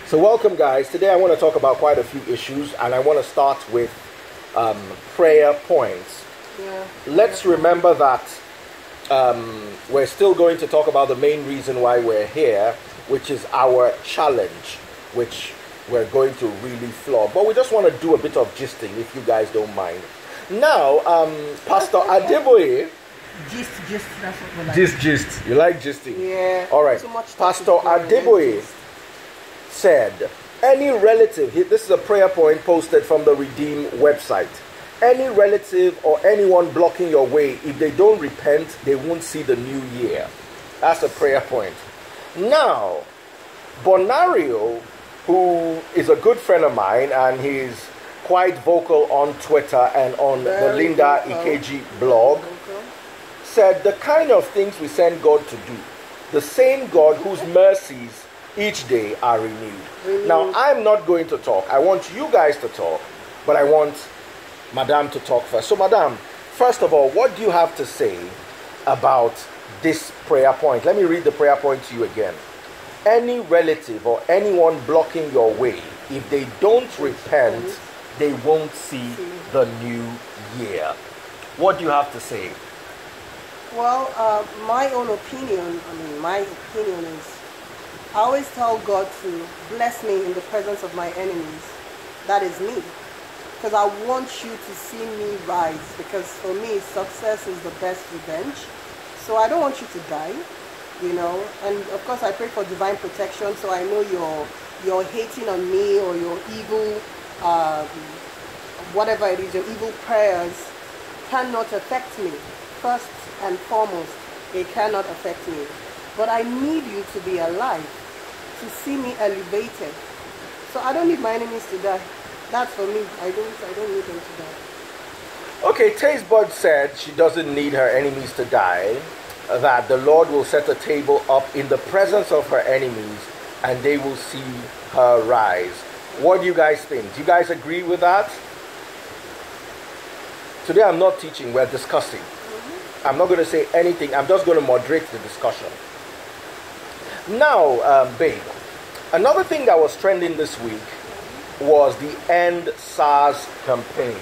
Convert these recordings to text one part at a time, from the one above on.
So welcome guys. Today I want to talk about quite a few issues and I want to start with prayer points. Let's remember that we're still going to talk about the main reason why we're here, which is our challenge, which we're going to really flog. But we just want to do a bit of gisting, if you guys don't mind. Now, Pastor Adeboye. Gist, that's what we like. Gist. You like gisting? Yeah. All right. So much Pastor Adeboye said, any relative, this is a prayer point posted from the Redeem website. Any relative or anyone blocking your way, if they don't repent, they won't see the new year. That's a prayer point. Now, Bonario, who is a good friend of mine, and he's quite vocal on Twitter and on the Linda Ikeji blog, said the kind of things we send God to do, the same God whose mercies each day are renewed. Now, I'm not going to talk. I want you guys to talk, but I want Madame to talk first. So, Madame, first of all, what do you have to say about this prayer point? Let me read the prayer point to you again. Any relative or anyone blocking your way, if they don't repent, they won't see the new year. What do you have to say? Well, my opinion is, I always tell God to bless me in the presence of my enemies. That is me. Because I want you to see me rise. Because for me, success is the best revenge. So I don't want you to die, you know. And of course, I pray for divine protection. So I know you're hating on me, or your evil, whatever it is, your evil prayers cannot affect me. First and foremost, they cannot affect me. But I need you to be alive, to see me elevated. So I don't need my enemies to die. That's for me. I don't need them to die. Okay, Tastebudz said she doesn't need her enemies to die, that the Lord will set a table up in the presence of her enemies and they will see her rise. What do you guys think? Do you guys agree with that? Today I'm not teaching, we're discussing. I'm not going to say anything. I'm just going to moderate the discussion. Now, babe, another thing that was trending this week was the End SARS campaign.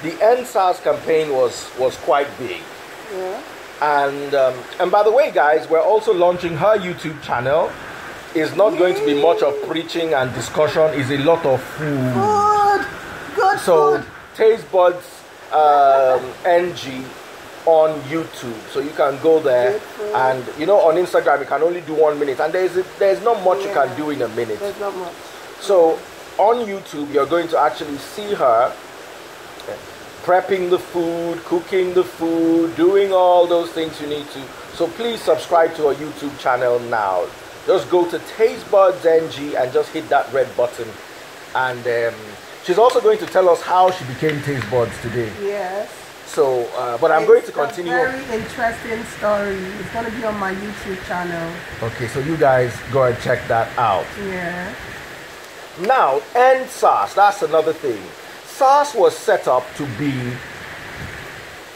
The End SARS campaign was quite big. Yeah. And by the way, guys, we're also launching her YouTube channel. It's not going to be much of preaching and discussion. It's a lot of food. Good so, food. Tastebudz NG on YouTube, so you can go there, and you know, on Instagram you can only do 1 minute, and there's not much you can do in a minute. There's not much. So on YouTube you're going to actually see her prepping the food, cooking the food, doing all those things you need to. So please subscribe to her YouTube channel now. Just go to Tastebudz NG and just hit that red button, and she's also going to tell us how she became Tastebudz today. Yes. So, but I'm going to continue. It's a very interesting story. It's going to be on my YouTube channel. Okay, so you guys go and check that out. Yeah. Now, End SARS, that's another thing. SARS was set up to be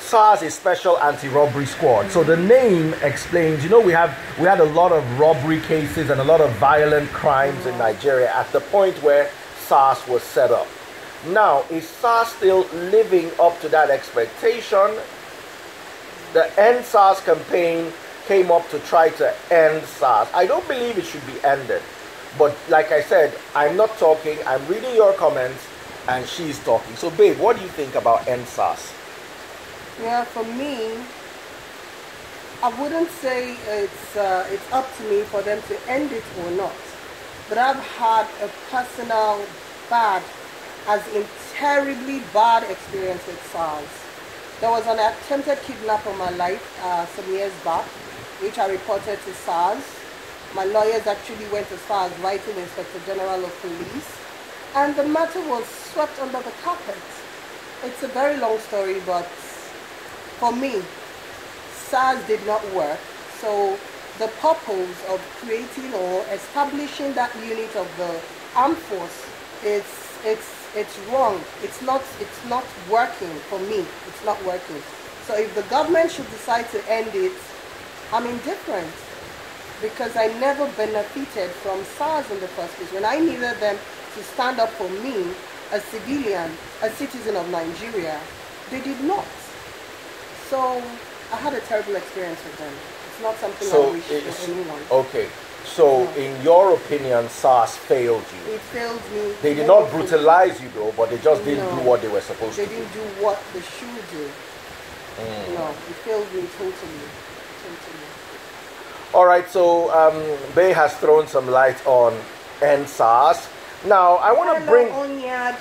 SARS, a special anti-robbery squad. So the name explains, you know, we had a lot of robbery cases and a lot of violent crimes in Nigeria at the point where SARS was set up. Now, is SARS still living up to that expectation? The End SARS campaign came up to try to end SARS. I don't believe it should be ended. But like I said, I'm not talking. I'm reading your comments and she's talking. So, babe, what do you think about End SARS? Yeah, for me, I wouldn't say it's up to me for them to end it or not. But I've had a personal as in terribly bad experience with SARS. There was an attempted kidnap of my life some years back, which I reported to SARS. My lawyers actually went as far as writing Inspector General of Police, and the matter was swept under the carpet. It's a very long story, but for me, SARS did not work. So the purpose of creating or establishing that unit of the armed force, it's wrong. It's not working for me. It's not working. So if the government should decide to end it, I'm indifferent. because I never benefited from SARS in the first place. When I needed them to stand up for me, a civilian, a citizen of Nigeria, they did not. So I had a terrible experience with them. It's not something I wish for anyone. Okay. So, in your opinion, SARS failed you? It failed me. They did not brutalize you though, but they just didn't do what they were supposed to do. They didn't do what they should do. No, it failed me totally. All right, so Bay has thrown some light on NSARS. Now, I want to bring... Onyad.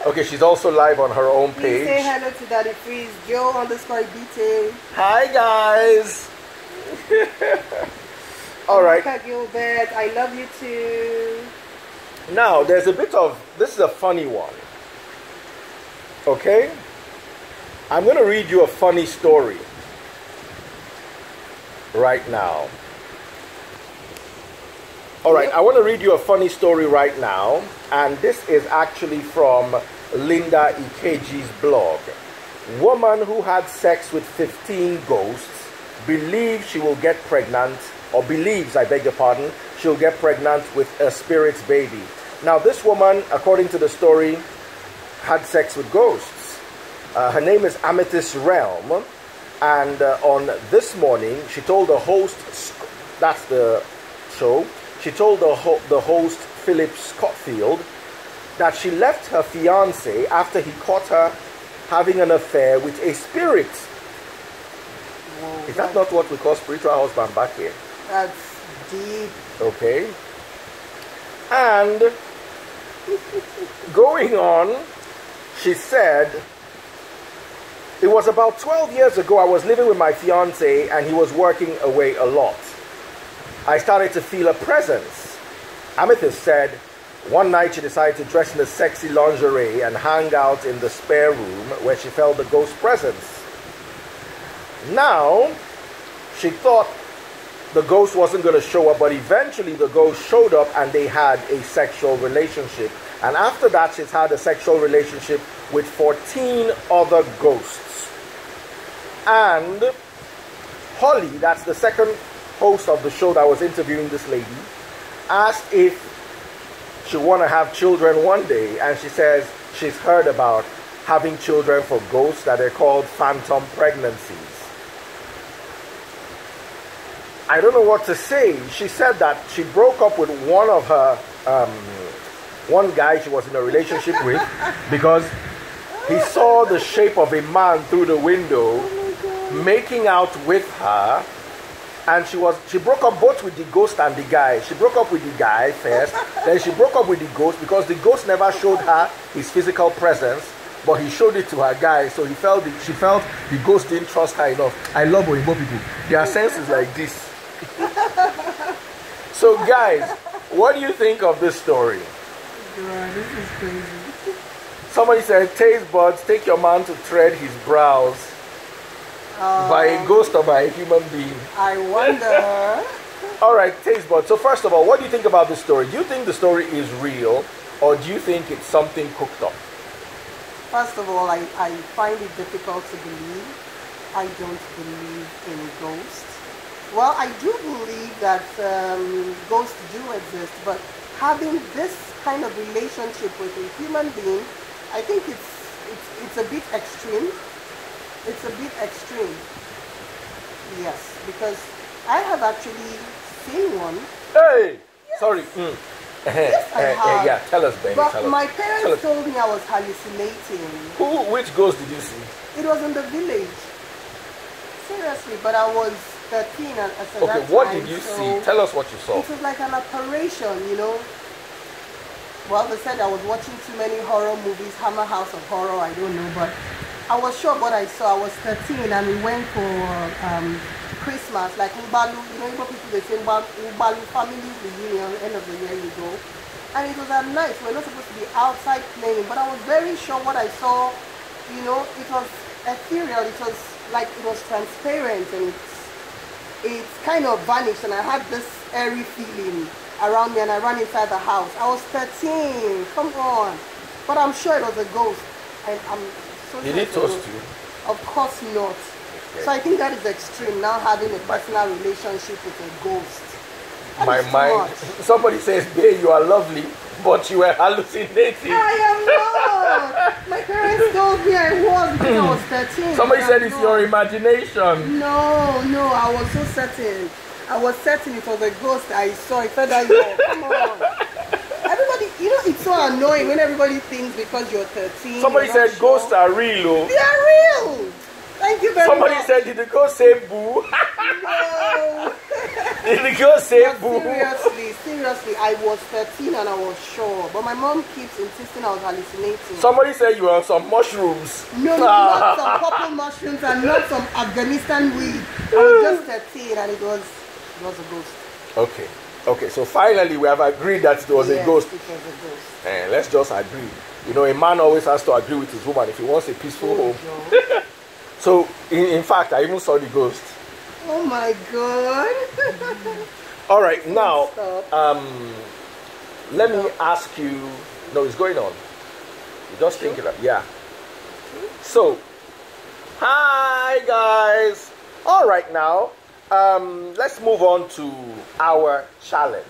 Okay, she's also live on her own page. Please say hello to Daddy Freeze, Joe_BT. Hi, guys. All right. Gilbert, I love you too. Now, there's a bit of... This is a funny one. Okay? I'm going to read you a funny story right now. All right, I want to read you a funny story right now, and this is actually from Linda Ikeji's blog. Woman who had sex with 15 ghosts believes she will get pregnant, or believes, I beg your pardon, she'll get pregnant with a spirit's baby. Now, this woman, according to the story, had sex with ghosts. Her name is Amethyst Realm, and on this morning, she told the host, that's the show, she told the host, Philip Scottfield, that she left her fiancé after he caught her having an affair with a spirit. Whoa, is that not what we call spiritual husband back here? That's deep. Okay. And going on, she said, it was about 12 years ago I was living with my fiancé and he was working away a lot. I started to feel a presence. Amethyst said, one night she decided to dress in a sexy lingerie and hang out in the spare room where she felt the ghost presence. Now, she thought the ghost wasn't going to show up, but eventually the ghost showed up and they had a sexual relationship. And after that, she's had a sexual relationship with 14 other ghosts. And Holly, that's the second host of the show that was interviewing this lady, asked if she want to have children one day, and she says she's heard about having children for ghosts that are called phantom pregnancies. I don't know what to say. She said that she broke up with one of her one guy she was in a relationship with because he saw the shape of a man through the window making out with her. And she broke up both with the ghost and the guy. She broke up with the guy first, then she broke up with the ghost because the ghost never showed her his physical presence, but he showed it to her guy. So she felt the ghost didn't trust her enough. I love Oyibo people. Their sense is like this. So guys, what do you think of this story? God, this is crazy. Somebody said, Tastebudz, take your man to thread his brows. By a ghost or by a human being? I wonder. All right, Tastebudz. So first of all, what do you think about this story? Do you think the story is real, or do you think it's something cooked up? First of all, I find it difficult to believe. I don't believe in ghosts. Well, I do believe that ghosts do exist, but having this kind of relationship with a human being, I think it's a bit extreme. It's a bit extreme. Yes, because I have actually seen one. Hey! Yes. Sorry. Yes, I have. Yeah, tell us, baby. But tell my us. parents told me I was hallucinating. Which ghost did you see? It was in the village. Seriously, but I was 13 at that time. Okay, what did you see? Tell us what you saw. It was like an apparition, you know. Well, they said I was watching too many horror movies, Hammer House of Horror, I don't know, but I was shocked what I saw. I was 13 and we went for Christmas, like Ubalu, you know, people they say Ubalu family reunion, end of the year you go. And it was at night, we're not supposed to be outside playing, but I was very sure what I saw, you know, it was ethereal, it was like, it was transparent and it's kind of vanished and I had this airy feeling around me and I ran inside the house. I was 13, come on. But I'm sure it was a ghost. And I'm so Did it toast you? Of course not. So I think that is extreme, now having a personal relationship with a ghost. That My is too mind. much. Somebody says, "Babe, you are lovely, but you were hallucinating." I am not. My parents told me I was because I was 13. Somebody but said I'm it's not. your imagination. No, I was so certain. I was certain it was a ghost I saw. It felt like, come on. Everybody, it's so annoying when everybody thinks because you're 13. Somebody you're not said sure. ghosts are real. Oh. They are real. Thank you very Somebody much. said, did the ghost say boo? No. Did the ghost say But boo? seriously, I was 13 and I was sure. But my mom keeps insisting I was hallucinating. Somebody said you were on some mushrooms. No, not some purple mushrooms and not some Afghanistan weed. I was just 13 and it was a ghost. Okay, so finally we have agreed that it was a ghost. It was a ghost. And let's just agree. A man always has to agree with his woman if he wants a peaceful home. So, in fact, I even saw the ghost. Oh my God. All right, now, Stop. let me ask you. No, it's going on. You just think it up. Yeah. So, hi guys. All right, now, let's move on to our challenge.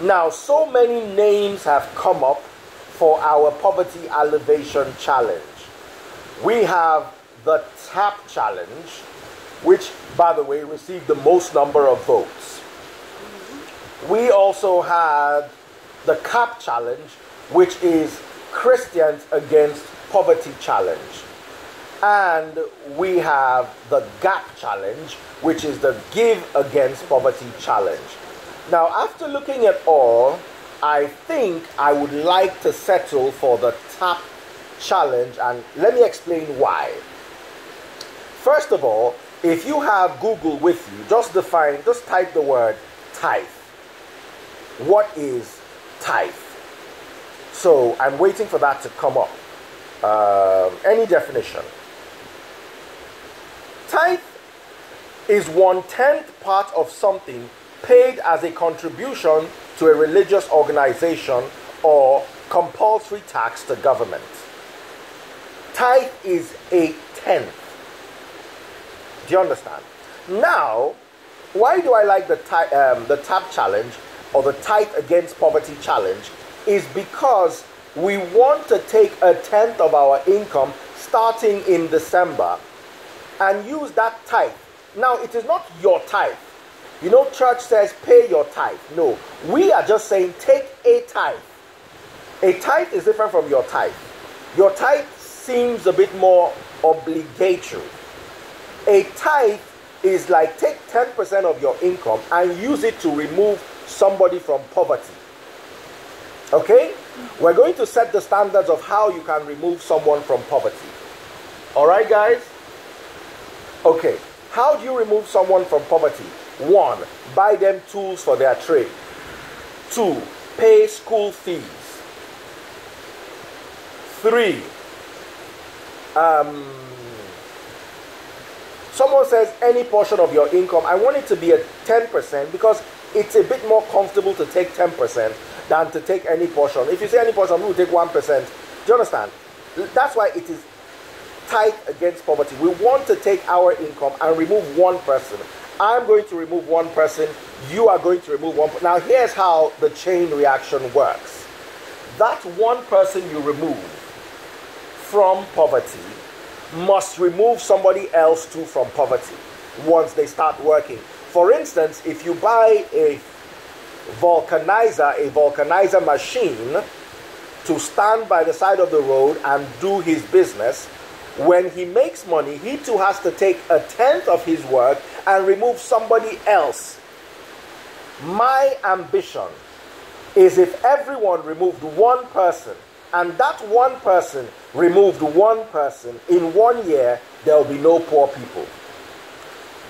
Now, so many names have come up for our poverty elevation challenge. We have the TAP challenge, which, by the way, received the most number of votes. We also had the CAP challenge, which is Christians Against Poverty challenge. And we have the GAP challenge, which is the Give Against Poverty challenge. Now, after looking at all, I think I would like to settle for the TAP challenge, and let me explain why. First of all, if you have Google with you, just type the word tithe. What is tithe? So I'm waiting for that to come up. Any definition? Tithe is 1/10 part of something paid as a contribution to a religious organization or compulsory tax to government. Tithe is 1/10. Do you understand? Now, why do I like the TAP challenge or the Tithe Against Poverty challenge? Is because we want to take 1/10 of our income starting in December and use that tithe. Now, it is not your tithe. Church says pay your tithe. No, we are just saying take a tithe. A tithe is different from your tithe. Your tithe seems a bit more obligatory. A tithe is like take 10% of your income and use it to remove somebody from poverty. Okay? We're going to set the standards of how you can remove someone from poverty. Alright, guys? Okay. How do you remove someone from poverty? 1. Buy them tools for their trade. 2. Pay school fees. 3. Someone says any portion of your income. I want it to be at 10% because it's a bit more comfortable to take 10% than to take any portion. If you say any portion, we will take 1%. Do you understand? That's why it is Tithe Against Poverty. We want to take our income and remove one person. I'm going to remove one person. You are going to remove one person. Now, here's how the chain reaction works. That one person you remove from poverty must remove somebody else too from poverty once they start working. For instance, if you buy a vulcanizer machine to stand by the side of the road and do his business, when he makes money, he too has to take 1/10 of his work and remove somebody else. My ambition is if everyone removed one person, and that one person removed one person, in 1 year, there will be no poor people.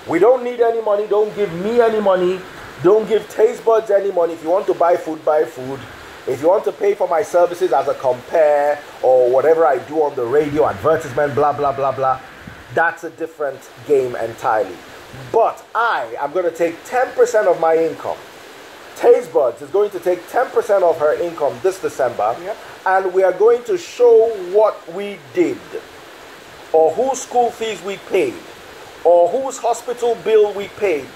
We don't need any money. Don't give me any money. Don't give Tastebudz any money. If you want to buy food, buy food. If you want to pay for my services as a compare or whatever I do on the radio, advertisement, blah, blah, blah, blah, that's a different game entirely. But I am going to take 10% of my income. Tastebudz is going to take 10% of her income this December, and we are going to show what we did, or whose school fees we paid, or whose hospital bill we paid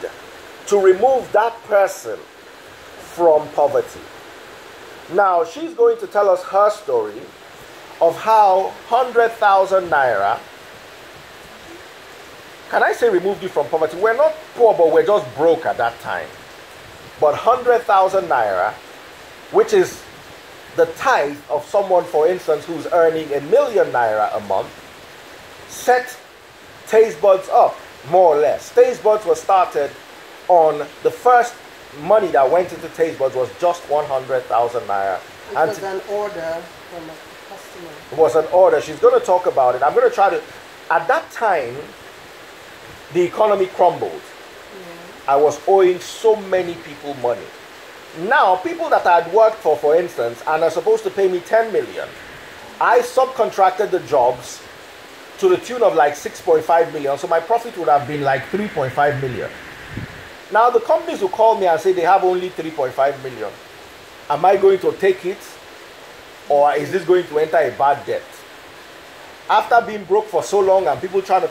to remove that person from poverty. Now, she's going to tell us her story of how 100,000 naira, can I say removed you from poverty? We're not poor, but we're just broke at that time. But 100,000 naira, which is the tithe of someone, for instance, who's earning 1,000,000 naira a month, set Tastebudz up, more or less. Tastebudz was started on the first money that went into Tastebudz was just 100,000 naira. It was an order from a customer. It was an order. She's going to talk about it. I'm going to try to... At that time, the economy crumbled. Yeah. I was owing so many people money. Now, people that I had worked for instance, and are supposed to pay me 10 million, I subcontracted the jobs to the tune of like 6.5 million. So my profit would have been like 3.5 million. Now, the companies will call me and say they have only 3.5 million. Am I going to take it? Or is this going to enter a bad debt? After being broke for so long and people trying to